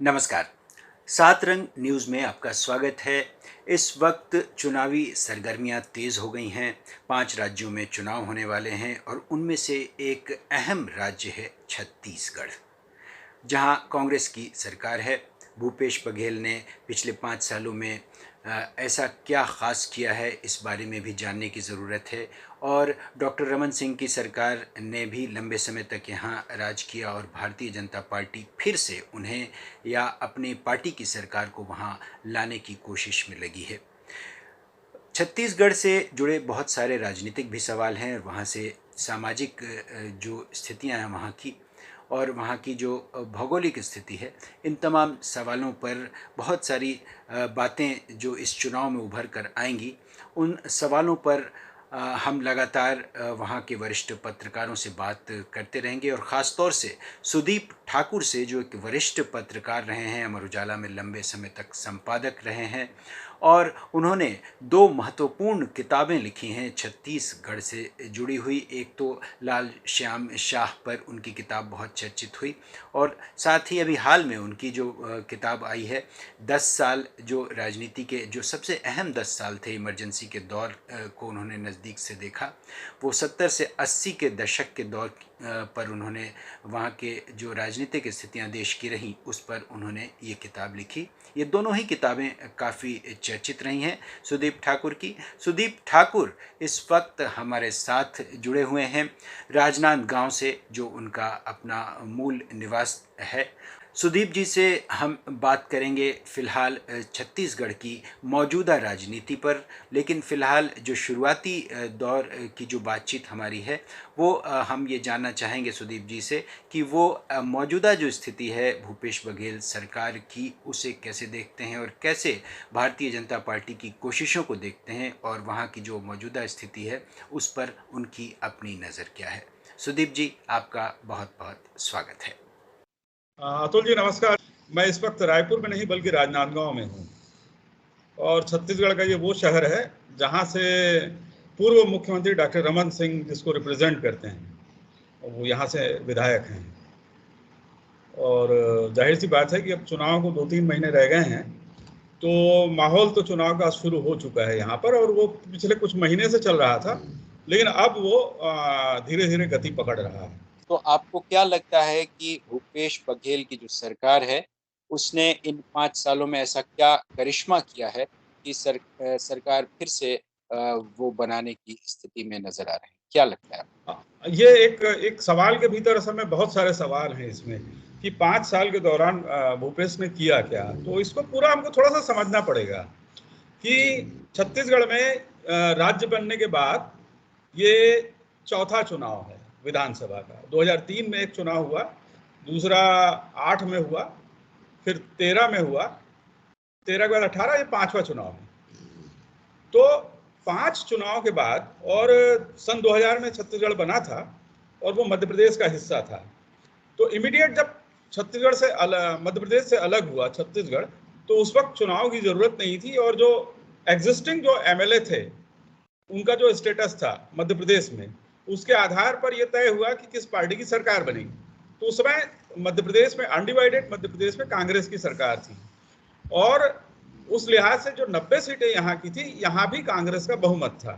नमस्कार। सात रंग न्यूज़ में आपका स्वागत है। इस वक्त चुनावी सरगर्मियां तेज़ हो गई हैं। 5 राज्यों में चुनाव होने वाले हैं और उनमें से एक अहम राज्य है छत्तीसगढ़, जहां कांग्रेस की सरकार है। भूपेश बघेल ने पिछले 5 सालों में ऐसा क्या ख़ास किया है, इस बारे में भी जानने की ज़रूरत है। और डॉक्टर रमन सिंह की सरकार ने भी लंबे समय तक यहाँ राज किया और भारतीय जनता पार्टी फिर से उन्हें या अपनी पार्टी की सरकार को वहाँ लाने की कोशिश में लगी है। छत्तीसगढ़ से जुड़े बहुत सारे राजनीतिक भी सवाल हैं और वहाँ से सामाजिक जो स्थितियाँ हैं वहाँ की, और वहाँ की जो भौगोलिक स्थिति है, इन तमाम सवालों पर बहुत सारी बातें जो इस चुनाव में उभर कर आएंगी, उन सवालों पर हम लगातार वहाँ के वरिष्ठ पत्रकारों से बात करते रहेंगे। और ख़ास तौर से सुदीप ठाकुर से, जो एक वरिष्ठ पत्रकार रहे हैं, अमर उजाला में लंबे समय तक संपादक रहे हैं और उन्होंने 2 महत्वपूर्ण किताबें लिखी हैं छत्तीसगढ़ से जुड़ी हुई। एक तो लाल श्याम शाह पर उनकी किताब बहुत चर्चित हुई, और साथ ही अभी हाल में उनकी जो किताब आई है 10 साल, जो राजनीति के जो सबसे अहम 10 साल थे, इमरजेंसी के दौर को उन्होंने नज़दीक से देखा। वो 70 से 80 के दशक के दौर पर उन्होंने वहाँ के जो राजनीतिक स्थितियाँ देश की रहीं, उस पर उन्होंने ये किताब लिखी। ये दोनों ही किताबें काफ़ी चर्चित रही हैं सुदीप ठाकुर की। सुदीप ठाकुर इस वक्त हमारे साथ जुड़े हुए हैं राजनांदगांव से, जो उनका अपना मूल निवास है। सुदीप जी से हम बात करेंगे फ़िलहाल छत्तीसगढ़ की मौजूदा राजनीति पर, लेकिन फ़िलहाल जो शुरुआती दौर की जो बातचीत हमारी है, वो हम ये जानना चाहेंगे सुदीप जी से कि वो मौजूदा जो स्थिति है भूपेश बघेल सरकार की, उसे कैसे देखते हैं और कैसे भारतीय जनता पार्टी की कोशिशों को देखते हैं, और वहाँ की जो मौजूदा स्थिति है उस पर उनकी अपनी नज़र क्या है। सुदीप जी, आपका बहुत बहुत स्वागत है। अतुल जी नमस्कार। मैं इस वक्त रायपुर में नहीं बल्कि राजनांदगांव में हूँ, और छत्तीसगढ़ का ये वो शहर है जहाँ से पूर्व मुख्यमंत्री डॉक्टर रमन सिंह, जिसको रिप्रेजेंट करते हैं, वो यहाँ से विधायक हैं। और जाहिर सी बात है कि अब चुनाव को 2-3 महीने रह गए हैं, तो माहौल तो चुनाव का शुरू हो चुका है यहाँ पर, और वो पिछले कुछ महीने से चल रहा था, लेकिन अब वो धीरे धीरे गति पकड़ रहा है। तो आपको क्या लगता है कि भूपेश बघेल की जो सरकार है, उसने इन 5 सालों में ऐसा क्या करिश्मा किया है कि सरकार फिर से वो बनाने की स्थिति में नज़र आ रहे हैं? क्या लगता है आपको? ये एक सवाल के भीतर असल में बहुत सारे सवाल हैं इसमें, कि 5 साल के दौरान भूपेश ने किया क्या? तो इसको पूरा हमको थोड़ा-सा समझना पड़ेगा कि जी। छत्तीसगढ़ में राज्य बनने के बाद ये चौथा चुनाव है विधानसभा का। 2003 में एक चुनाव हुआ, दूसरा 8 में हुआ, फिर 13 में हुआ, 13 के बाद 18, ये 5वां चुनाव है। तो 5 चुनाव के बाद, और सन 2000 में छत्तीसगढ़ बना था और वो मध्य प्रदेश का हिस्सा था। तो इमीडिएट जब छत्तीसगढ़ से मध्य प्रदेश से अलग हुआ छत्तीसगढ़, तो उस वक्त चुनाव की जरूरत नहीं थी, और जो एग्जिस्टिंग जो एमएलए थे, उनका जो स्टेटस था मध्य प्रदेश में, उसके आधार पर यह तय हुआ कि किस पार्टी की सरकार बनेगी। तो उस समय मध्य प्रदेश में अनडिवाइडेड मध्य प्रदेश में कांग्रेस की सरकार थी, और उस लिहाज से जो 90 सीटें यहाँ की थी, यहाँ भी कांग्रेस का बहुमत था।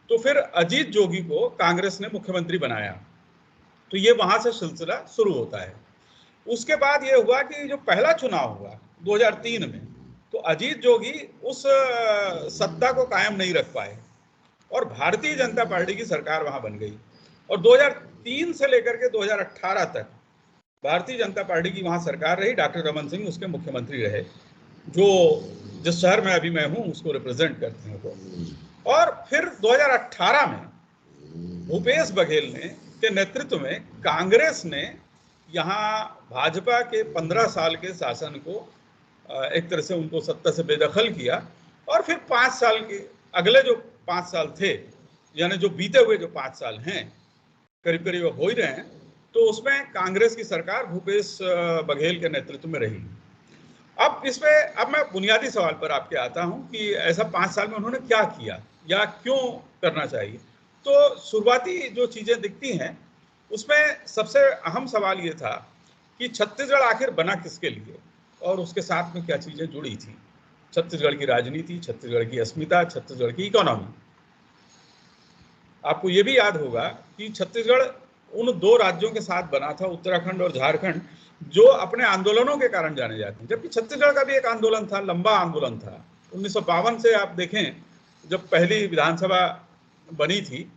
तो फिर अजीत जोगी को कांग्रेस ने मुख्यमंत्री बनाया। तो ये वहां से सिलसिला शुरू होता है। उसके बाद ये हुआ कि जो पहला चुनाव हुआ 2003 में, तो अजीत जोगी उस सत्ता को कायम नहीं रख पाए, और भारतीय जनता पार्टी की सरकार वहां बन गई। और 2003 से लेकर के 2018 तक भारतीय जनता पार्टी की वहां सरकार रही, डॉक्टर रमन सिंह उसके मुख्यमंत्री रहे, जो जिस शहर में अभी मैं हूं उसको रिप्रेजेंट करते हैं वो। और फिर 2018 में भूपेश बघेल ने के नेतृत्व में कांग्रेस ने यहाँ भाजपा के 15 साल के शासन को एक तरह से उनको सत्ता से बेदखल किया, और फिर 5 साल के अगले जो 5 साल थे, यानी जो बीते हुए जो 5 साल हैं, करीब करीब हो ही रहे हैं, तो उसमें कांग्रेस की सरकार भूपेश बघेल के नेतृत्व में रही। अब मैं बुनियादी सवाल पर आपके आता हूं कि ऐसा 5 साल में उन्होंने क्या किया या क्यों करना चाहिए। तो शुरुआती जो चीजें दिखती हैं, उसमें सबसे अहम सवाल ये था कि छत्तीसगढ़ आखिर बना किसके लिए। और उसके साथ में क्या चीज़ें जुड़ी थी। छत्तीसगढ़ की राजनीति, छत्तीसगढ़ की अस्मिता, छत्तीसगढ़ की इकोनॉमी। आपको ये भी याद होगा कि छत्तीसगढ़ उन दो राज्यों के साथ बना था, उत्तराखंड और झारखंड, जो अपने आंदोलनों के कारण जाने जाते हैं। जबकि छत्तीसगढ़ का भी एक आंदोलन था, लंबा आंदोलन था। 1952 से आप देखें, जब पहली विधानसभा बनी थी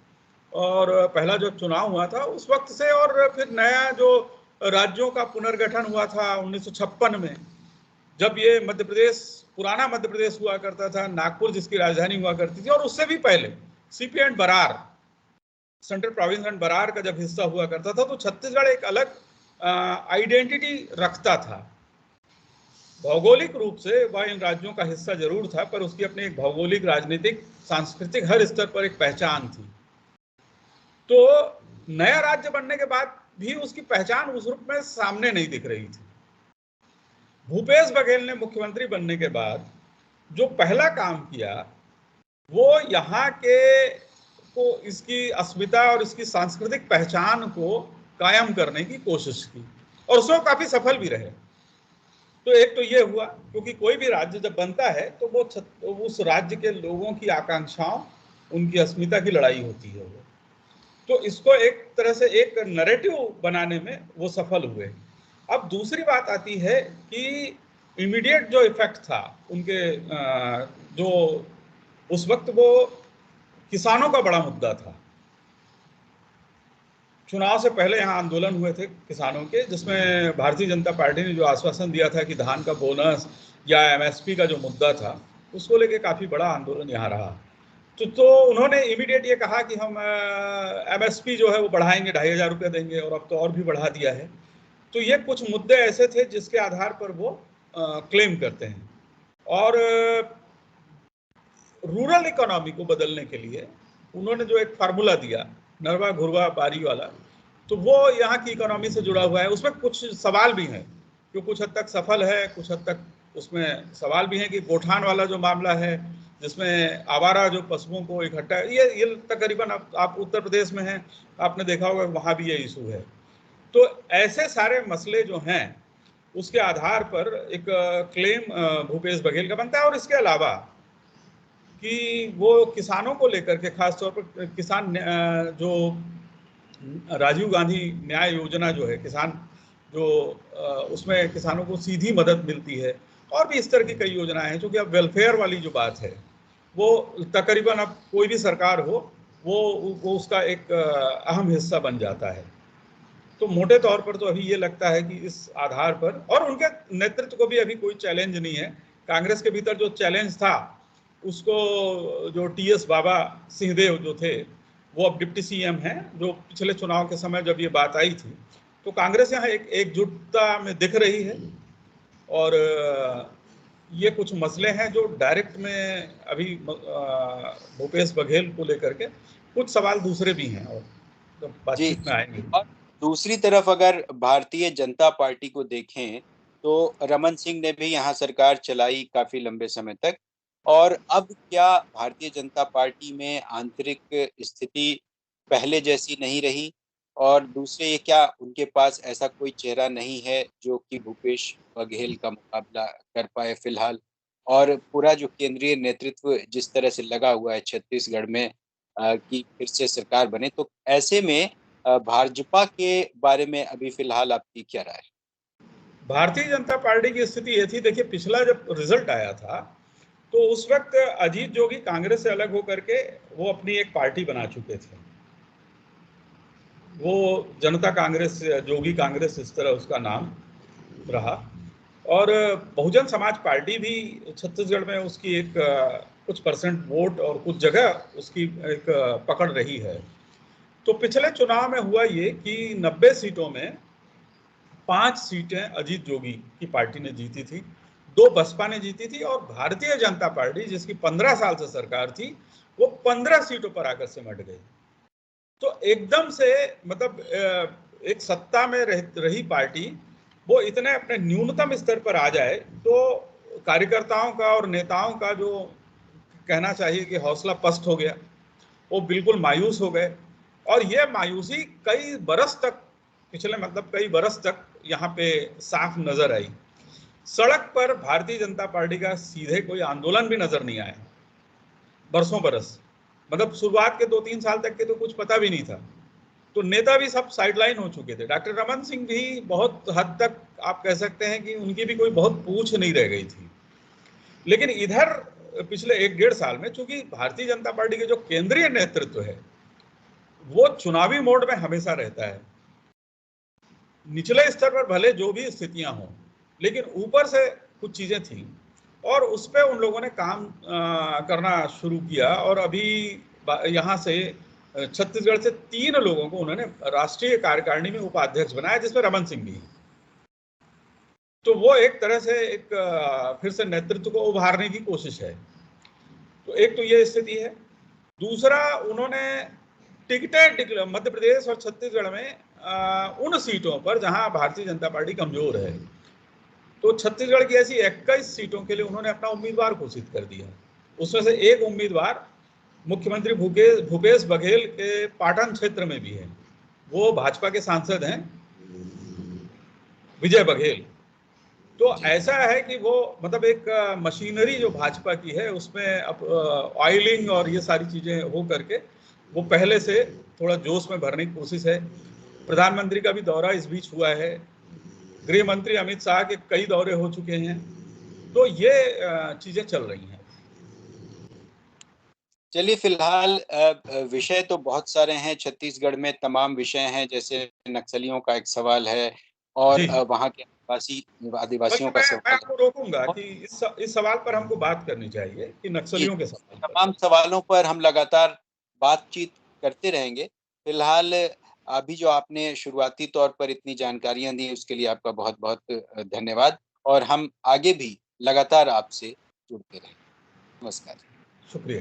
और पहला जो चुनाव हुआ था उस वक्त से, और फिर नया जो राज्यों का पुनर्गठन हुआ था 1956 में, जब ये मध्य प्रदेश, पुराना मध्य प्रदेश हुआ करता था, नागपुर जिसकी राजधानी हुआ करती थी, और उससे भी पहले CP and Berar, central province and Berar का जब हिस्सा हुआ करता था, तो छत्तीसगढ़ एक अलग आइडेंटिटी रखता था। भौगोलिक रूप से वह इन राज्यों का हिस्सा जरूर था, पर उसकी अपनी एक भौगोलिक, राजनीतिक, सांस्कृतिक हर स्तर पर एक पहचान थी। तो नया राज्य बनने के बाद भी उसकी पहचान उस रूप में सामने नहीं दिख रही थी। भूपेश बघेल ने मुख्यमंत्री बनने के बाद जो पहला काम किया, वो यहाँ के को इसकी अस्मिता और इसकी सांस्कृतिक पहचान को कायम करने की कोशिश की, और उसमें काफी सफल भी रहे। तो एक तो ये हुआ, क्योंकि कोई भी राज्य जब बनता है तो वो उस राज्य के लोगों की आकांक्षाओं, उनकी अस्मिता की लड़ाई होती है वो। तो इसको एक तरह से एक नैरेटिव बनाने में वो सफल हुए। अब दूसरी बात आती है कि इमीडिएट जो इफेक्ट था उनके, जो उस वक्त वो किसानों का बड़ा मुद्दा था। चुनाव से पहले यहाँ आंदोलन हुए थे किसानों के, जिसमें भारतीय जनता पार्टी ने जो आश्वासन दिया था कि धान का बोनस या एमएसपी का जो मुद्दा था, उसको लेके काफी बड़ा आंदोलन यहाँ रहा। तो उन्होंने इमीडिएट ये कहा कि हम एमएसपी जो है वो बढ़ाएंगे, 2,500 रुपये देंगे, और अब तो और भी बढ़ा दिया है। तो ये कुछ मुद्दे ऐसे थे जिसके आधार पर वो क्लेम करते हैं। और रूरल इकोनॉमी को बदलने के लिए उन्होंने जो एक फार्मूला दिया, नरवा घुरवा बारी वाला, तो वो यहाँ की इकोनॉमी से जुड़ा हुआ है। उसमें कुछ सवाल भी हैं, जो कुछ हद तक सफल है, कुछ हद तक उसमें सवाल भी हैं। कि गोठान वाला जो मामला है, जिसमें आवारा जो पशुओं को इकट्ठा, ये तकरीबन आप उत्तर प्रदेश में हैं, आपने देखा होगा वहाँ भी ये इशू है। तो ऐसे सारे मसले जो हैं, उसके आधार पर एक क्लेम भूपेश बघेल का बनता है। और इसके अलावा कि वो किसानों को लेकर के, खासतौर पर किसान जो राजीव गांधी न्याय योजना जो है, किसान जो उसमें किसानों को सीधी मदद मिलती है, और भी इस तरह की कई योजनाएं हैं। क्योंकि अब वेलफेयर वाली जो बात है, वो तकरीबन अब कोई भी सरकार हो, वो उसका एक अहम हिस्सा बन जाता है। तो मोटे तौर पर तो अभी ये लगता है कि इस आधार पर, और उनके नेतृत्व को भी अभी कोई चैलेंज नहीं है। कांग्रेस के भीतर जो चैलेंज था, उसको जो टीएस बाबा सिंहदेव जो थे, वो अब डिप्टी सीएम हैं, जो पिछले चुनाव के समय जब ये बात आई थी, तो कांग्रेस यहाँ एक एकजुटता में दिख रही है। और ये कुछ मसले हैं जो डायरेक्ट में अभी भूपेश बघेल को लेकर के कुछ सवाल दूसरे भी हैं, और जब जी। बातचीत में आएंगे। और दूसरी तरफ अगर भारतीय जनता पार्टी को देखें, तो रमन सिंह ने भी यहाँ सरकार चलाई काफी लंबे समय तक। और अब क्या भारतीय जनता पार्टी में आंतरिक स्थिति पहले जैसी नहीं रही? और दूसरे, ये क्या उनके पास ऐसा कोई चेहरा नहीं है जो कि भूपेश बघेल का मुकाबला कर पाए फिलहाल? और पूरा जो केंद्रीय नेतृत्व जिस तरह से लगा हुआ है छत्तीसगढ़ में कि फिर से सरकार बने, तो ऐसे में भाजपा के बारे में अभी फिलहाल आपकी क्या राय है? भारतीय जनता पार्टी की स्थिति ये थी, देखिए पिछला जब रिजल्ट आया था, तो उस वक्त अजीत जोगी कांग्रेस से अलग होकर के वो अपनी एक पार्टी बना चुके थे। वो जनता कांग्रेस, जोगी कांग्रेस, इस तरह उसका नाम रहा। और बहुजन समाज पार्टी भी छत्तीसगढ़ में उसकी एक कुछ परसेंट वोट और कुछ जगह उसकी एक पकड़ रही है। तो पिछले चुनाव में हुआ ये कि 90 सीटों में 5 सीटें अजीत जोगी की पार्टी ने जीती थी, 2 बसपा ने जीती थी, और भारतीय जनता पार्टी जिसकी 15 साल से सरकार थी, वो 15 सीटों पर आकर सिमट गई। तो एकदम से, मतलब एक सत्ता में रही पार्टी वो इतने अपने न्यूनतम स्तर पर आ जाए, तो कार्यकर्ताओं का और नेताओं का जो कहना चाहिए कि हौसला पस्त हो गया, वो बिल्कुल मायूस हो गए। और ये मायूसी कई बरस तक, पिछले मतलब कई बरस तक यहाँ पे साफ नजर आई। सड़क पर भारतीय जनता पार्टी का सीधे कोई आंदोलन भी नजर नहीं आया बरसों बरस। मतलब शुरुआत के 2-3 साल तक के तो कुछ पता भी नहीं था। तो नेता भी सब साइडलाइन हो चुके थे। डॉक्टर रमन सिंह भी बहुत हद तक आप कह सकते हैं कि उनकी भी कोई बहुत पूछ नहीं रह गई थी। लेकिन इधर पिछले 1-1.5 साल में चूंकि भारतीय जनता पार्टी के जो केंद्रीय नेतृत्व है वो चुनावी मोड में हमेशा रहता है। निचले स्तर पर भले जो भी स्थितियां हों, लेकिन ऊपर से कुछ चीजें थी और उस पर उन लोगों ने काम करना शुरू किया। और अभी यहाँ से छत्तीसगढ़ से 3 लोगों को उन्होंने राष्ट्रीय कार्यकारिणी में उपाध्यक्ष बनाया, जिसमें रमन सिंह भी। तो वो एक तरह से एक फिर से नेतृत्व को उभारने की कोशिश है। तो एक तो ये स्थिति है। दूसरा, उन्होंने टिकटें मध्य प्रदेश और छत्तीसगढ़ में उन सीटों पर जहां भारतीय जनता पार्टी कमजोर है, तो छत्तीसगढ़ की ऐसी 21 सीटों के लिए उन्होंने अपना उम्मीदवार घोषित कर दिया। उसमें से एक उम्मीदवार मुख्यमंत्री भूपेश बघेल के पाटन क्षेत्र में भी है। वो भाजपा के सांसद हैं विजय बघेल। तो ऐसा है कि वो मतलब एक मशीनरी जो भाजपा की है उसमें ऑयलिंग और ये सारी चीजें हो करके वो पहले से थोड़ा जोश में भरने की कोशिश है। प्रधानमंत्री का भी दौरा इस बीच हुआ है, गृह मंत्री अमित शाह के कई दौरे हो चुके हैं। तो ये चीजें चल रही हैं। चलिए, फिलहाल विषय तो बहुत सारे हैं छत्तीसगढ़ में, तमाम विषय हैं, जैसे नक्सलियों का एक सवाल है और जी, वहाँ के बल्कि आदिवासियों का मैं सवाल आपको रोकूंगा है। कि इस सवाल पर हमको बात करनी चाहिए कि जी, नक्सलियों के सवाल पर। तमाम सवालों पर हम लगातार बातचीत करते रहेंगे। फिलहाल अभी जो आपने शुरुआती तौर पर इतनी जानकारियां दी उसके लिए आपका बहुत बहुत धन्यवाद, और हम आगे भी लगातार आपसे जुड़ते रहेंगे। नमस्कार। शुक्रिया।